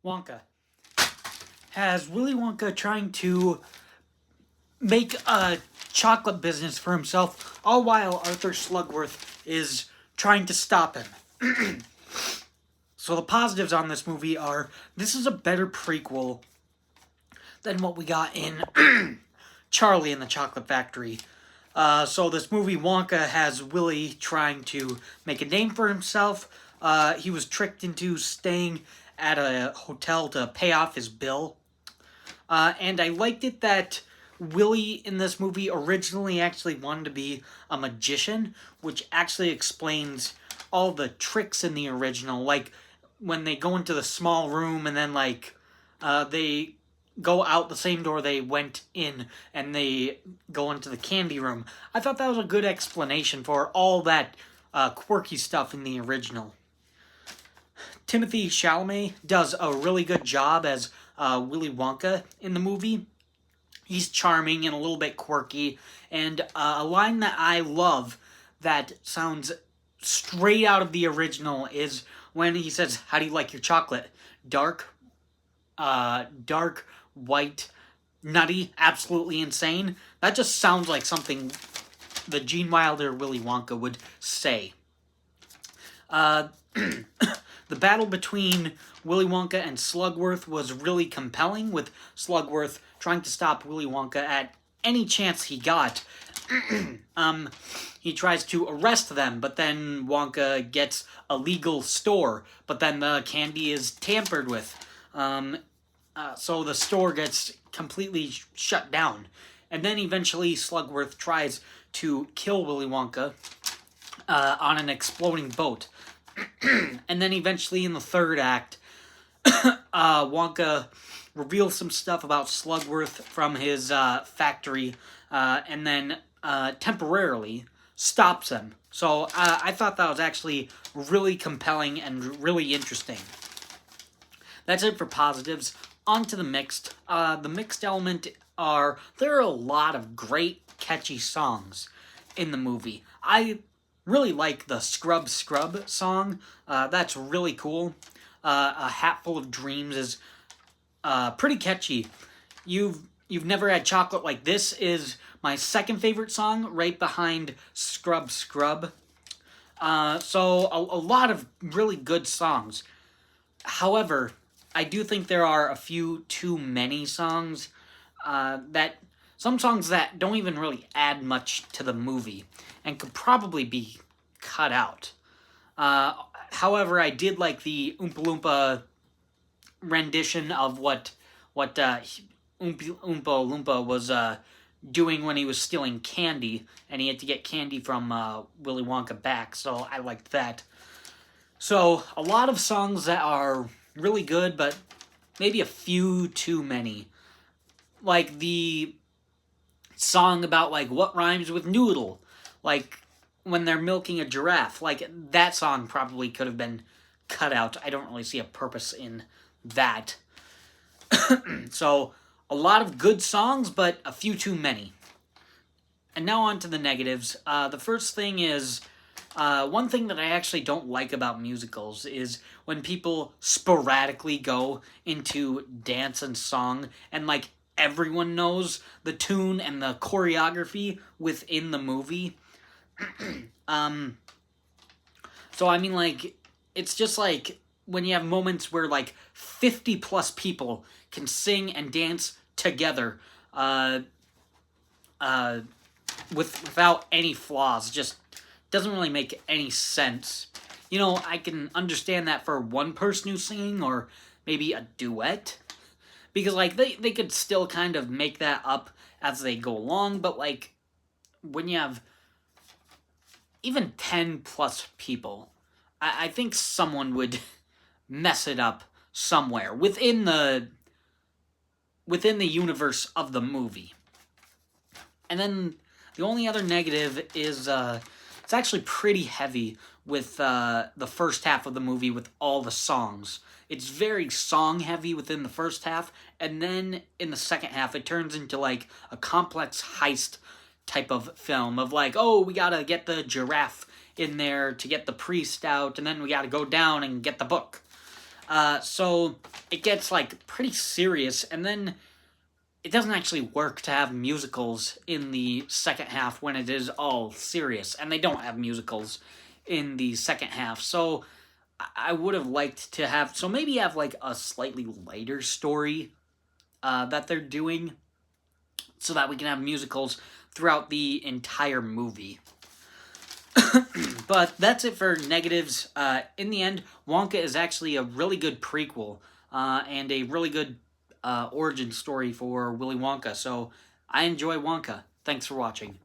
Wonka. Has Willy Wonka trying to make a chocolate business for himself, all while Arthur Slugworth is trying to stop him. So the positives on this movie are this is a better prequel than what we got in Charlie and the Chocolate Factory. So this movie Wonka has Willy trying to make a name for himself. He was tricked into staying at a hotel to pay off his bill. And I liked it that Willy in this movie originally actually wanted to be a magician, which actually explains all the tricks in the original. Like when they go into the small room and then they go out the same door they went in and they go into the candy room. I thought that was a good explanation for all that quirky stuff in the original. Timothy Chalamet does a really good job as Willy Wonka in the movie. He's charming and a little bit quirky, and a line that I love that sounds straight out of the original is when he says, "How do you like your chocolate? Dark, dark, white, nutty, absolutely insane." That just sounds like something the Gene Wilder Willy Wonka would say. The battle between Willy Wonka and Slugworth was really compelling, with Slugworth trying to stop Willy Wonka at any chance he got. He tries to arrest them, but then Wonka gets a legal store, but then the candy is tampered with. So the store gets completely shut down. And then eventually Slugworth tries to kill Willy Wonka on an exploding boat. And then eventually in the third act, Wonka reveals some stuff about Slugworth from his factory, and then temporarily stops him. So I thought that was actually really compelling and really interesting. That's it for positives. On to the mixed. The mixed element there are a lot of great catchy songs in the movie. I really like the Scrub Scrub song. That's really cool. A Hatful of Dreams is pretty catchy. You've never had chocolate like this is my second favorite song, right behind Scrub Scrub. So a lot of really good songs. However, I do think there are a few too many songs some songs that don't even really add much to the movie and could probably be cut out. However, I did like the Oompa Loompa rendition of what Oompa Loompa was doing when he was stealing candy, and he had to get candy from Willy Wonka back, so I liked that. So, a lot of songs that are really good, but maybe a few too many. Like the song about what rhymes with noodle, when they're milking a giraffe, that song probably could have been cut out. I don't really see a purpose in that. So a lot of good songs, but a few too many. And now on to the negatives. The first thing is one thing that I actually don't like about musicals is when people sporadically go into dance and song and everyone knows the tune and the choreography within the movie. So I mean, it's just when you have moments where 50 plus people can sing and dance together without any flaws. Just doesn't really make any sense. I can understand that for one person who's singing, or maybe a duet, because they could still kind of make that up as they go along, but when you have even 10 plus people, I think someone would mess it up somewhere within the universe of the movie. And then the only other negative is it's actually pretty heavy with the first half of the movie with all the songs. It's very song heavy within the first half, and then in the second half it turns into a complex heist type of film of we gotta get the giraffe in there to get the priest out, and then we gotta go down and get the book. So it gets like pretty serious, and then it doesn't actually work to have musicals in the second half when it is all serious, and they don't have musicals in the second half. So I would have liked to have, so maybe have like a slightly lighter story that they're doing, so that we can have musicals throughout the entire movie. But that's it for negatives. In the end, Wonka is actually a really good prequel and a really good origin story for Willy Wonka. So I enjoy Wonka. Thanks for watching.